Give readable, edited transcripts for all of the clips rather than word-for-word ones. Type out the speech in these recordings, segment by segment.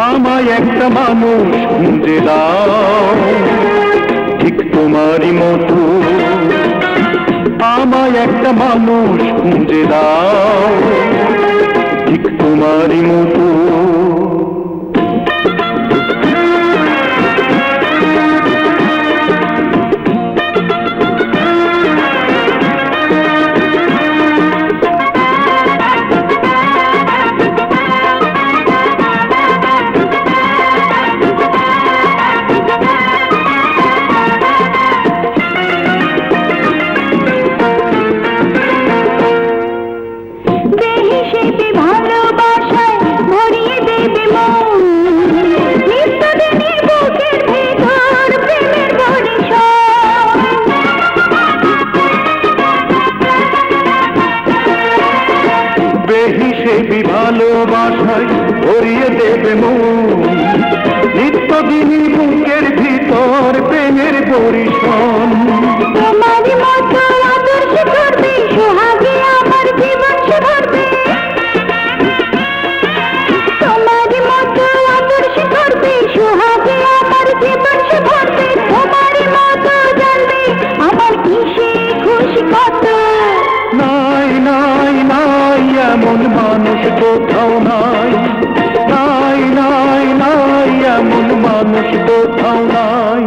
আমায় একটা মানুষ খুঁজে দাও ঠিক তোমারই মতো, আমায় একটা মানুষ খুঁজে দাও ঠিক তোমারই মতো। বেহিসেবি ভালোবাসায় ভরিয়ে দেবে মন, নিত্যদিনই বুকের ভিতর প্রেমের বরিশন। তোমারই মতো আদর্শ করবে সোহাগে আমার জীবন সে ভরবে, তোমারই মতো আদর্শ করবে সোহাগে আমার জীবন সে ভরবে, তোমারই মতো জানবে আমার কিসে খুশি কত। নাই নাই নাই এমন মানুষ কোথাও নাই, নাই নাই নাই এমন মানুষ কোথাও নাই।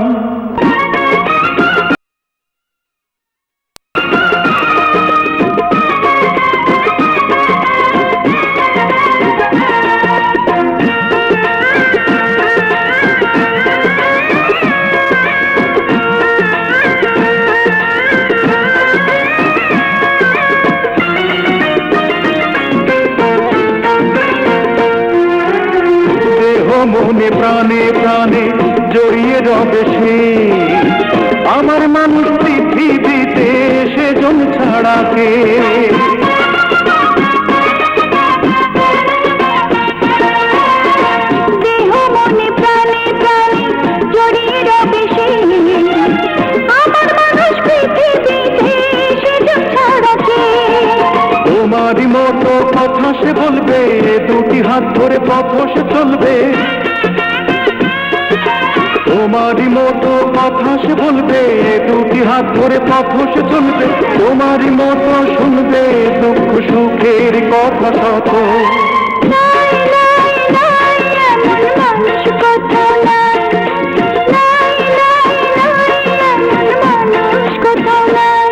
মনে প্রাণে প্রাণে জড়িয়ে রবে সে আমার মানুষ পৃথিবীতে সেজন ছাড়া কে। দেহ মনে প্রাণে প্রাণে জড়িয়ে রবে সে আমার মানুষ পৃথিবীতে সেজন ছাড়া কে। তোমারই মতো কথা সে বলবে, দুটি হাত ধরে পথ সে চলবে। তোমারই মতো কথা সে বলবে, দুটি হাত ধরে পথ সে চলবে। তোমারই মতো শুনবে দুঃখ সুখের কথা শত। নাই নাই নাই এমন মানুষ কোথাও নাই, নাই নাই নাই এমন মানুষ কোথাও নাই।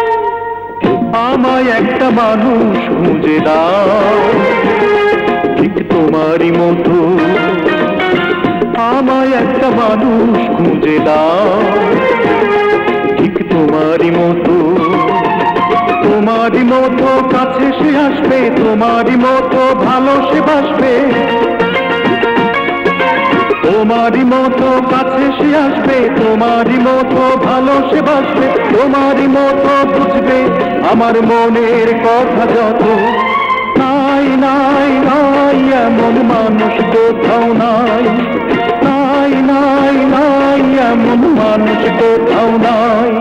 আমায় একটা মানুষ খুঁজে দাও ঠিক তোমারই মতো, আমায় একটা মানুষ খুঁজে দাও ঠিক তোমারই মতো। তোমারই মতো কাছে সে আসবে, তোমারই মতো ভালো সে বাসবে। তোমারই মতো কাছে সে আসবে, তোমারই মতো ভালো সে বাসবে। তোমারই মতো বুঝবে আমার মনের কথা যত। নাই নাই নাই এমন মানুষ কোথাও নাই, নাই নাই নাই এমন মানুষ কোথাও নাই।